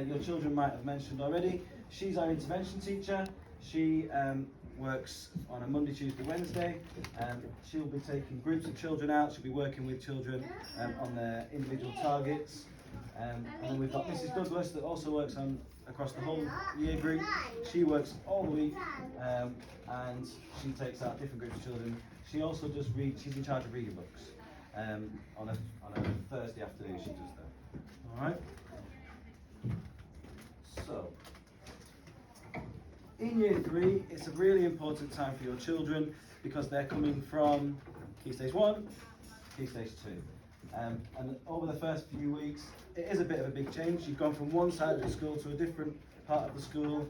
your children might have mentioned already, she's our intervention teacher. She works on a Monday, Tuesday, Wednesday. She'll be taking groups of children out. She'll be working with children on their individual targets. And then we've got Mrs. Douglas that also works across the whole year group. She works all the week and she takes out different groups of children. She also does read. She's in charge of reading books. On a Thursday afternoon she does that. All right. So, in year 3, it's a really important time for your children because they're coming from Key Stage 1, Key Stage 2. And over the first few weeks, it is a bit of a big change. You've gone from one side of the school to a different part of the school.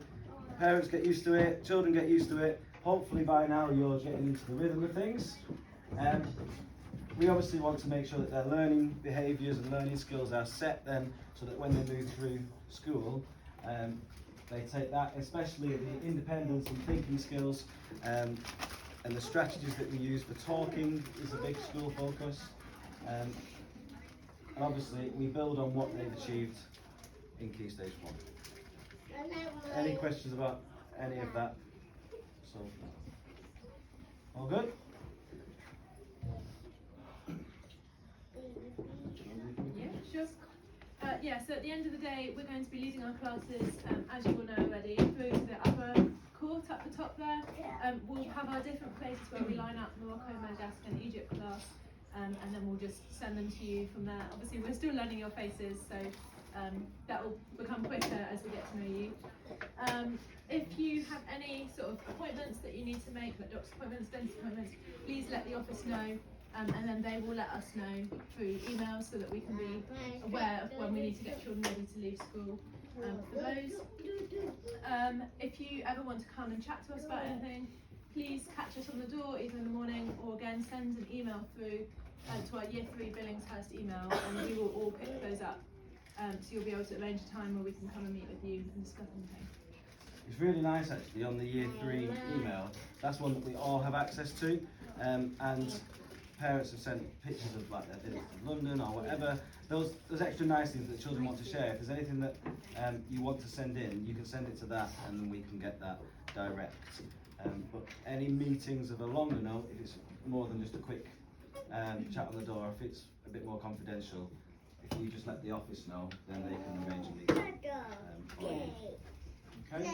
The parents get used to it, children get used to it. Hopefully by now you're getting into the rhythm of things. We obviously want to make sure that their learning behaviours and learning skills are set then, so that when they move through school, they take that, especially the independence and thinking skills, and the strategies that we use for talking is a big school focus. And obviously we build on what they've achieved in Key Stage 1. Any questions about any of that so far? All good? Yeah, sure. So at the end of the day, we're going to be leading our classes, as you will know already, through to the upper court up the top there. We'll have our different places where we line up Morocco, Madagascar and Egypt class, and then we'll just send them to you from there. Obviously, we're still learning your faces, so that will become quicker as we get to know you. If you have any sort of appointments that you need to make, like doctor's appointments, dentist appointments, please let the office know. And then they will let us know through email so that we can be aware of when we need to get children ready to leave school for those. If you ever want to come and chat to us about anything, please catch us on the door either in the morning or again send an email through to our Year 3 Billingshurst email, and we will all pick those up. So you'll be able to arrange a time where we can come and meet with you and discuss anything. It's really nice actually on the Year 3 email. That's one that we all have access to, and parents have sent pictures of like their visits to London or whatever. Those extra nice things that children want to share. If there's anything that you want to send in, you can send it to that and then we can get that direct. But any meetings of a longer note, if it's more than just a quick chat on the door, if it's a bit more confidential, if you just let the office know, then they can arrange a meeting for you. Okay?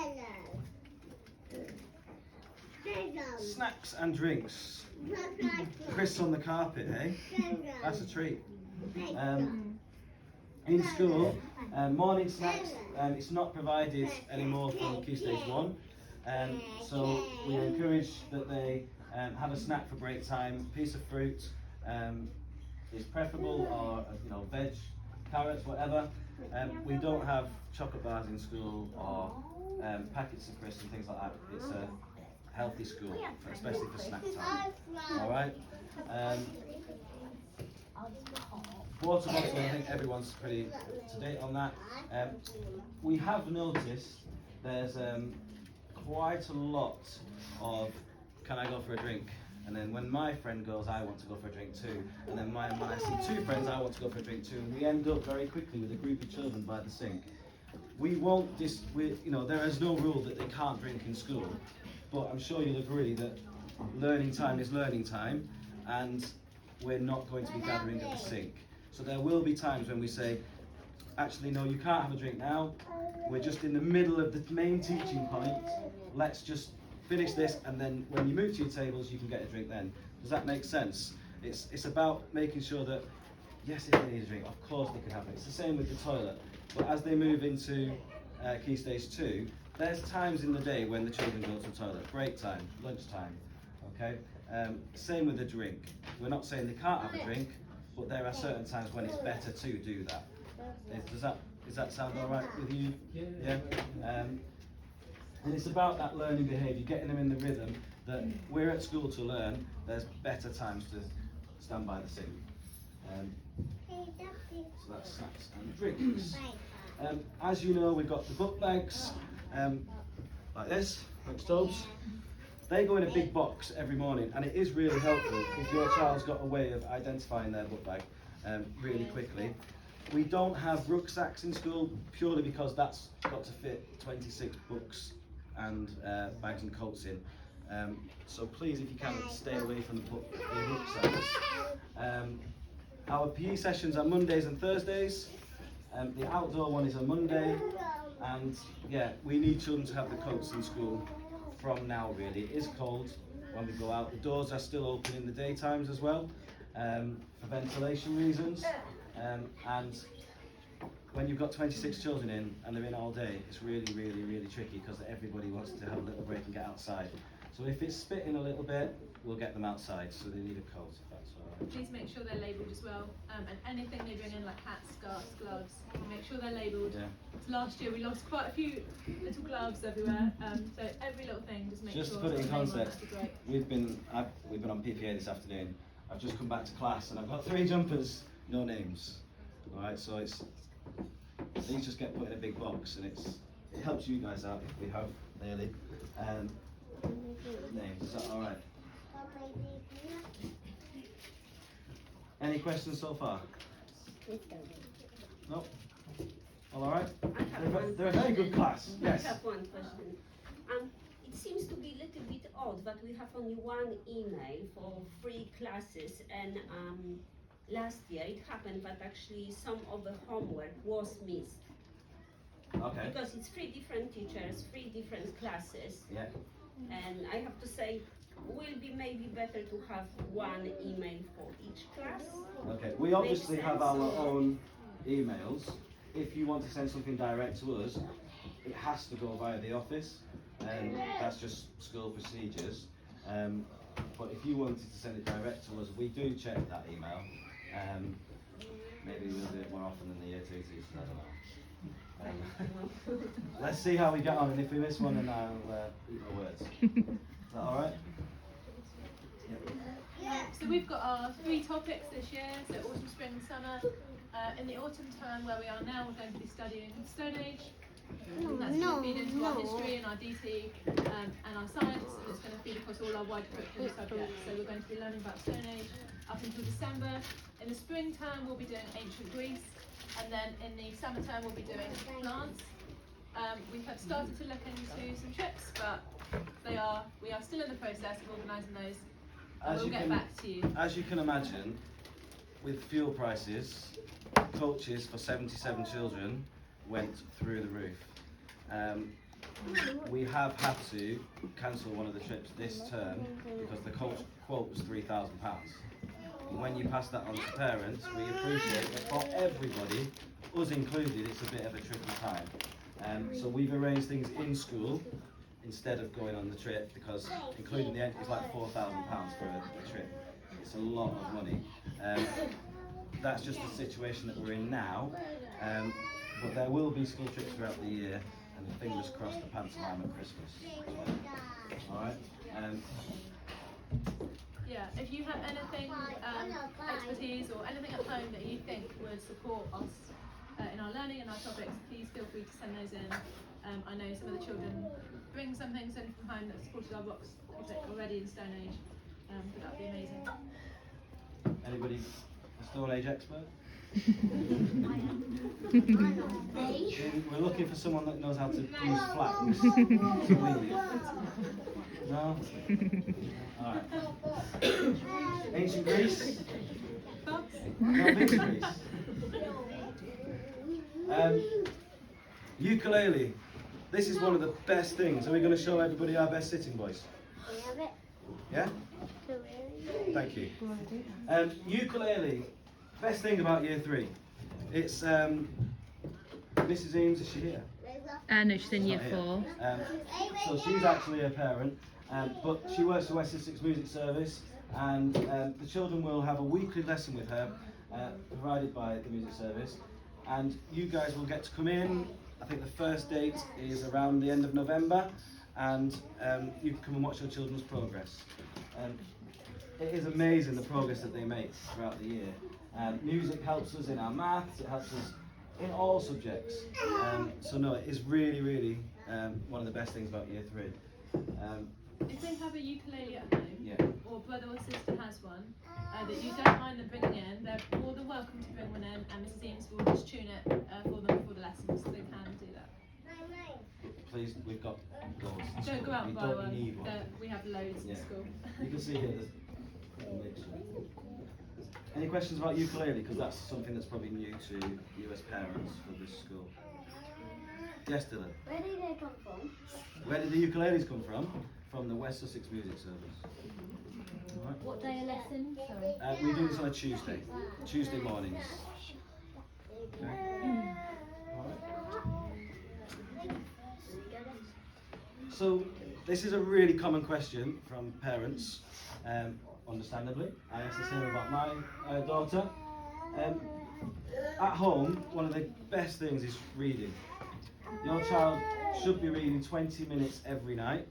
Snacks and drinks. Chris on the carpet, eh? That's a treat. In school, morning snacks, it's not provided anymore from Key Stage 1. So we encourage that they have a snack for break time. A piece of fruit is preferable, or veg, carrots, whatever. We don't have chocolate bars in school or packets of crisps and things like that. It's a healthy school, especially for snack time. All right. Water bottle, I think everyone's pretty up to date on that. We have noticed there's quite a lot of "can I go for a drink?" and then when my friend goes, I want to go for a drink too, and then when I see 2 friends, I want to go for a drink too, and we end up very quickly with a group of children by the sink. We won't there is no rule that they can't drink in school, but I'm sure you'll agree that learning time is learning time, and we're not going to be gathering at the sink. So there will be times when we say, actually no, you can't have a drink now, we're just in the middle of the main teaching point, let's just finish this, and then when you move to your tables you can get a drink then. Does that make sense? It's about making sure that, yes, if they need a drink, of course they can have it. It's the same with the toilet, but as they move into Key Stage 2, there's times in the day when the children go to the toilet, break time, lunch time, okay? Same with the drink. We're not saying they can't have a drink, but there are certain times when it's better to do that. Does that sound all right with you? Yeah. And it's about that learning behaviour, getting them in the rhythm that we're at school to learn. There's better times to stand by the sink. So that's snacks and drinks. As you know, we've got the book bags like this, like Tobes. They go in a big box every morning, and it is really helpful if your child's got a way of identifying their book bag really quickly. We don't have rucksacks in school purely because that's got to fit 26 books and bags and coats in. So please, if you can, stay away from the rucksacks. Our PE sessions are Mondays and Thursdays. The outdoor one is a Monday. And yeah, we need children to have the coats in school from now really. It is cold when we go out. The doors are still open in the daytimes as well, for ventilation reasons. And when you've got 26 children in and they're in all day, it's really, really, really tricky because everybody wants to have a little break and get outside. So if it's spitting a little bit, we'll get them outside, so they need a coat if that's all right. Please make sure they're labelled as well, and anything they bring in like hats, scarves, gloves, make sure they're labelled. Yeah. Last year we lost quite a few little gloves everywhere, so every little thing, just make Just sure. to put it in it's labelled, context, that'd be great. we've been on PPA this afternoon. I've just come back to class and I've got 3 jumpers, no names. All right, so these just get put in a big box, and it helps you guys out if we have nearly names. Is that all right? Any questions so far? No. All right. They're a very good class. Yes. I have one question. It seems to be a little bit odd that we have only one email for 3 classes, and last year it happened that actually some of the homework was missed. Okay. Because it's 3 different teachers, 3 different classes, Yeah. and I have to say, will be maybe better to have one email for each class. Okay. We obviously Makes have sense. our own emails. If you want to send something direct to us, it has to go via the office, and that's just school procedures. But if you wanted to send it direct to us, we do check that email. Maybe we'll do it more often than the year 2 teachers, I don't know. Let's see how we get on, and if we miss one, then I'll eat my words. Is that alright? So we've got our 3 topics this year, so autumn, spring, summer. In the autumn term where we are now, we're going to be studying Stone Age. And that's going to feed into our history and our DT and our science, and it's going to feed across all our wide curriculum subjects. So we're going to be learning about Stone Age up until December. In the spring term, we'll be doing ancient Greece, and then in the summer term, we'll be doing plants. We have started to look into some trips, but we are still in the process of organising those. And we'll get back to you. As you can imagine, with fuel prices, coaches for 77 children went through the roof. We have had to cancel one of the trips this term because the coach quote was £3,000. And when you pass that on to parents, we appreciate that for everybody, us included, it's a bit of a tricky time. So we've arranged things in school instead of going on the trip, because including the entry is like £4,000 for a trip. It's a lot of money. That's just the situation that we're in now. But there will be school trips throughout the year, and fingers crossed the pantomime at Christmas as well. Alright? Yeah, if you have anything, expertise or anything at home that you think would support us in our learning and our topics, please feel free to send those in. I know some of the children bring some things in from home that supported our box project already in Stone Age, but that'd be amazing. Anybody a Stone Age expert? We're looking for someone that knows how to use flags to weave it. No? Alright. Ancient Greece? Thoughts? No, ancient Greece. Ukulele. This is one of the best things. Are we going to show everybody our best sitting voice? Yeah? Thank you. Ukulele. Best thing about year 3. It's Mrs. Eames, is she here? No, she's in year Not here. 4. So she's actually a parent, but she works for West Sussex Music Service, and the children will have a weekly lesson with her, provided by the music service, and you guys will get to come in. I think the first date is around the end of November, and you can come and watch your children's progress. It is amazing the progress that they make throughout the year. Music helps us in our maths, it helps us in all subjects. So no, it is really, really one of the best things about year 3. if they have a ukulele at home, Yeah. or brother or sister has one, that you don't mind them bringing in, they're more than welcome to bring one in, and Mrs. Eames will just tune it for them before the lessons, so they can do that. Please, we've got those. in Don't school. go out We and buy don't one. need one. We have loads Yeah. in school. You can see here there's a mixture. Any questions about ukulele? Because that's something that's probably new to you as parents for this school. Yes, Dylan? Where did they come from? Where did the ukuleles come from? From the West Sussex Music Service. Alright. What day are lessons? Sorry. We do this on a Tuesday mornings. Okay. Alright. So, this is a really common question from parents, understandably. I asked the same about my daughter. At home, one of the best things is reading. Your child should be reading 20 minutes every night.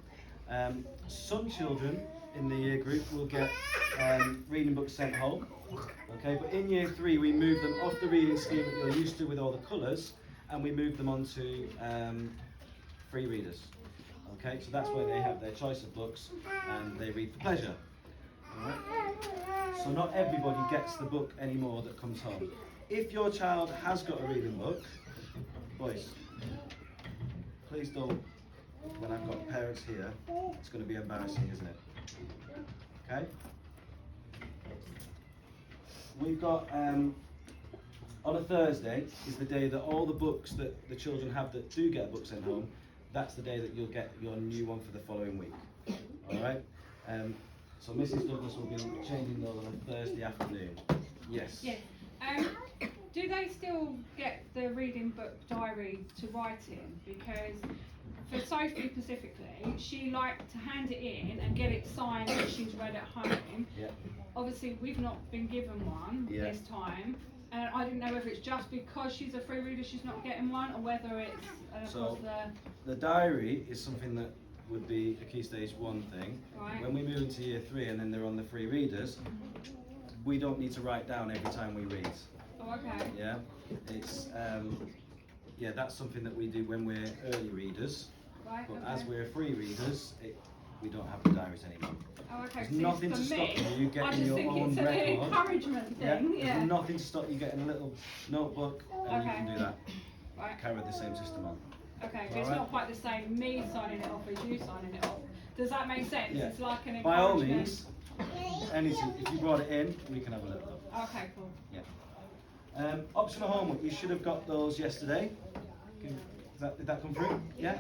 Some children in the year group will get reading books sent home. Okay, but in year 3 we move them off the reading scheme that you're used to with all the colours, and we move them onto free readers. Okay, so that's where they have their choice of books and they read for pleasure. Alright? So not everybody gets the book anymore that comes home. If your child has got a reading book, boys, please don't, when I've got parents here, it's going to be embarrassing, isn't it? Okay? We've got, on a Thursday is the day that all the books that the children have that do get books sent home, that's the day that you'll get your new one for the following week. Alright? So Mrs. Douglas will be changing those on a Thursday afternoon. Yes? Yes. Do they still get the reading book diary to write in? Because for Sophie specifically, she liked to hand it in and get it signed that she's read at home. Yeah. Obviously, we've not been given one Yeah. this time. And I didn't know whether it's just because she's a free reader she's not getting one, or whether it's So- because The diary is something that would be a Key Stage 1 thing. Right. When we move into year 3 and then they're on the free readers, we don't need to write down every time we read. oh, okay. Yeah, it's yeah, that's something that we do when we're early readers. Right, But okay. as we're free readers, we don't have the diaries anymore. Oh, okay. There's So nothing for to stop me, you I getting just your think own it's an record. encouragement Yeah, thing. Yeah. there's nothing to stop you getting a little notebook and you can Okay. do that. Right. Carry the same system on. Okay, it's Alright. not quite the same me signing it off as you signing it off. Does that make sense? Yeah. It's like an encouragement. By all means, anything. If you brought it in, we can have a look. Okay, cool. Optional homework, you should have got those yesterday. Did that come through? Yeah?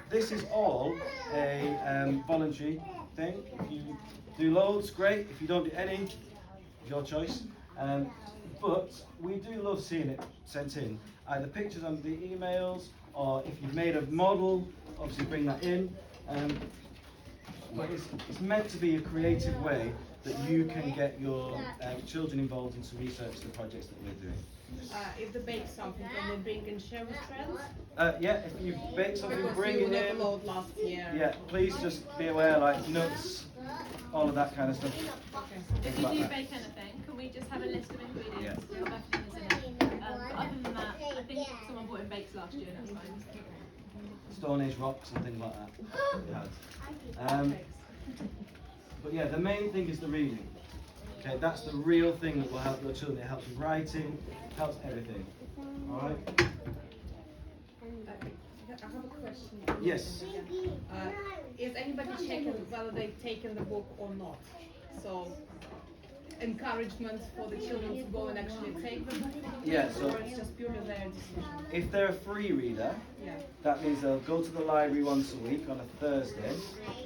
This is all a voluntary thing. If you do loads, great. If you don't do any, your choice. But we do love seeing it sent in. Either pictures on the emails, or if you've made a model, obviously bring that in. But it's meant to be a creative way that you can get your children involved into research the projects that we're doing. If they bake something, can they bring and share with friends? Yeah, if you bake something, Because bring you it would in. upload last year. Yeah, please just be aware, like nuts, all of that kind of stuff. If Things you like do that. bake anything, can we just have a list of ingredients? Yeah. We'll have things in it. But other than that, I think someone bought in bakes last year, and that's fine. Stone Age rocks and things like that. We had. But yeah, the main thing is the reading. Okay, that's the real thing that will help your children. It helps with writing, helps everything. All right. I have a question. Yes. Is anybody checking whether they've taken the book or not? So, encouragement for the children to go and actually take the book? Yeah, so- Or it's just purely their decision? If they're a free reader, Yeah. that means they'll go to the library once a week on a Thursday,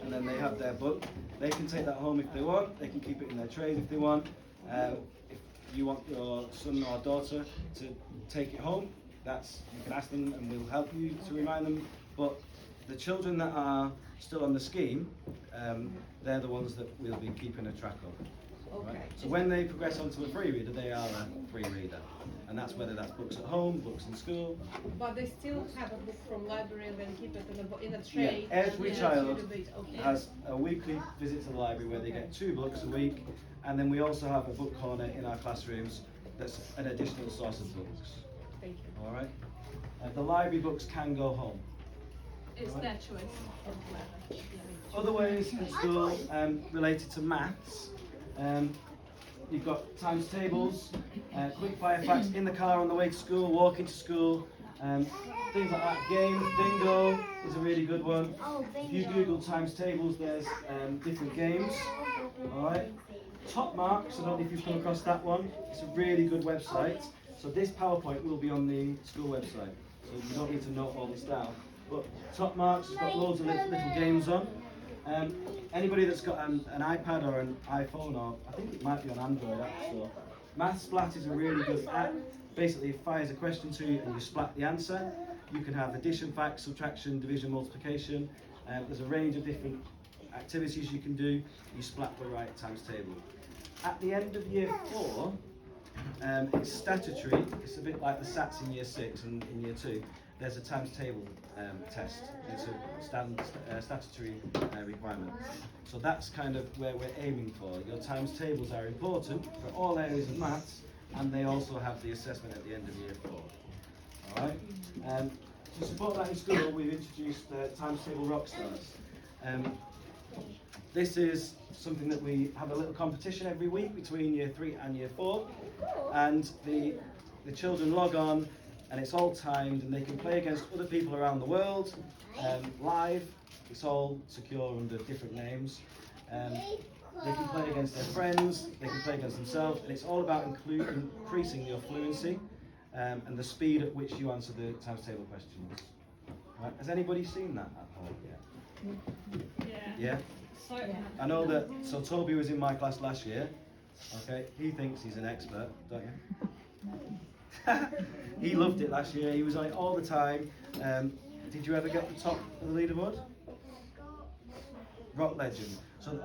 and then they have their book. They can take that home if they want. They can keep it in their trays if they want. If you want your son or daughter to take it home, you can ask them, and we'll help you to remind them. But the children that are still on the scheme, they're the ones that we'll be keeping a track of. Okay. Right? So when they progress onto a free reader, they are a free reader, and that's whether that's books at home, books in school. But they still have a book from library and then keep it in a tray. Yeah, every and child distribute it. Okay. has a weekly visit to the library where they get 2 books a week, and then we also have a book corner in our classrooms that's an additional source of books. Thank you. All right. The library books can go home. It's their choice. Whatever. Yeah. Other ways in school related to maths. You've got times tables, quick fire facts in the car on the way to school, walking to school, things like that. Games, bingo is a really good one. Oh, If you Google times tables, there's different games. Alright. Top Marks, I don't know if you've come across that one. It's a really good website. So this PowerPoint will be on the school website. So you don't need to note all this down. But Top Marks has got loads of little games on. Anybody that's got an iPad or an iPhone, or I think it might be on Android App Store, Math Splat is a really good app. Basically, it fires a question to you and you splat the answer. You can have addition, facts, subtraction, division, multiplication. There's a range of different activities you can do. You splat the right times table. At the end of year 4, it's statutory. It's a bit like the SATs in year 6 and in year 2. There's a times table test. It's a statutory requirement. So that's kind of where we're aiming for. Your times tables are important for all areas of maths, and they also have the assessment at the end of year 4. Alright? To support that in school, we've introduced times table rock stars. This is something that we have a little competition every week between year 3 and year 4, and the children log on, and it's all timed, and they can play against other people around the world live. It's all secure under different names. They can play against their friends, they can play against themselves, and it's all about increasing your fluency and the speed at which you answer the times table questions. Right. Has anybody seen that at home yet? Yeah. Yeah? So, I know that, so Toby was in my class last year, okay? He thinks he's an expert, don't you? He loved it last year, he was on it all the time. Did you ever get the top of the leaderboard? Rock Legend. So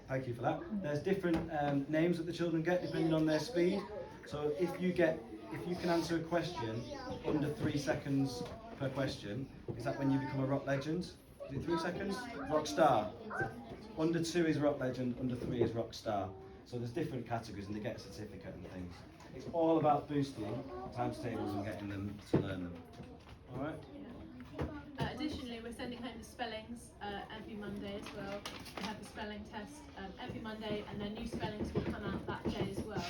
thank you for that. There's different names that the children get depending on their speed. So if you can answer a question under 3 seconds per question, is that when you become a Rock Legend? Is it 3 seconds? Rock Star. Under 2 is Rock Legend, under 3 is Rock Star. So there's different categories and they get a certificate and things. It's all about boosting times tables and getting them to learn them. Alright? Additionally, we're sending home the spellings every Monday as well. We have the spelling test every Monday, and then new spellings will come out that day as well.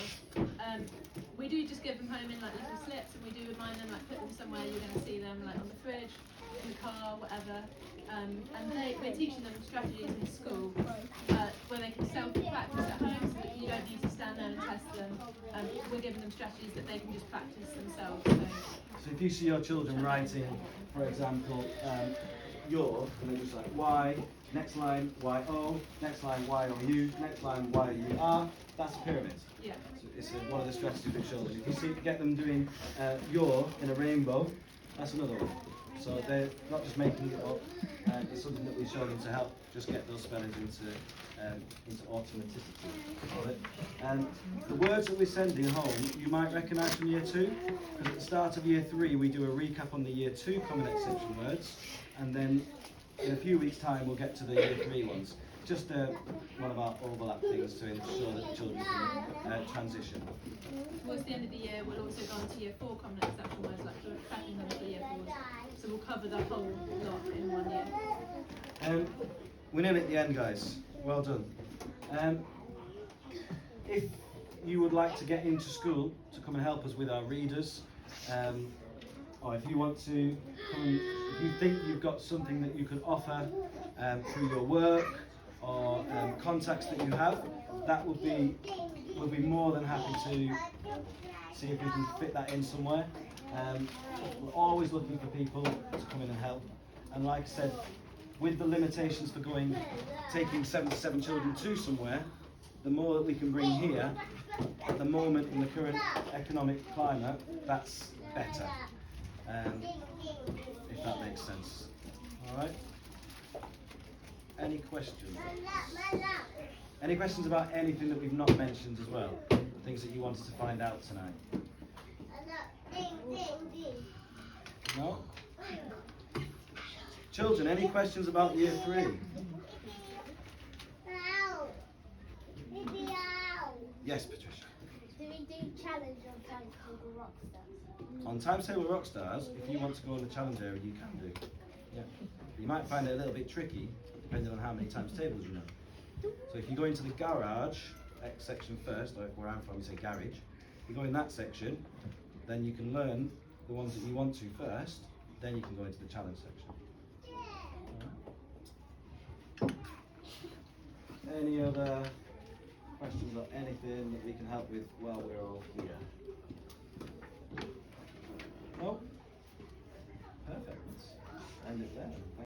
We do just give them home in like little slips, and we do remind them, like put them somewhere you're going to see them, like on the fridge, in the car, whatever. And we're teaching them strategies in school where they can self-practice at home, so that you don't need to stand there and test them. We're giving them strategies that they can just practice themselves. So if you see your children writing, for example, your, and then just like Y, next line Y-O, next line Y-O-U, next line Y-U-R, that's a pyramid. Yeah. So it's one of the strategies with children. If you get them doing your in a rainbow, that's another one. So they're not just making it up, it's something that we show them to help just get those spellings into automaticity of it. And the words that we're sending home, you might recognise from year 2, because at the start of year 3 we do a recap on the year 2 common exception words, and then in a few weeks' time we'll get to the year 3 ones. Just one of our overlap things to ensure that the children can transition. Towards the end of the year, we'll also go on to year 4 common exception words, like we're prepping them for year 4. So we'll cover the whole lot in 1 year. We're nearly at the end, guys. Well done. If you would like to get into school to come and help us with our readers, or if you want to come, if you think you've got something that you can offer through your work or contacts that you have, we'll be more than happy to see if we can fit that in somewhere. We're always looking for people to come in and help. And like I said, with the limitations for taking 77 children to somewhere, the more that we can bring here, at the moment in the current economic climate, that's better. If that makes sense. Alright? Any questions? Any questions about anything that we've not mentioned as well? Things that you wanted to find out tonight? No? Children, any questions about year 3? Yes, Patricia. Do we do challenge on Timetable Rockstars? On Timetable Rockstars, if you want to go in the challenge area, you can do. Yeah. You might find it a little bit tricky, depending on how many times tables you know. So if you go into the garage section first, or where I'm from, you say garage. If you go in that section, then you can learn the ones that you want to first, then you can go into the challenge section. Alright. Any other questions or anything that we can help with while we're all here?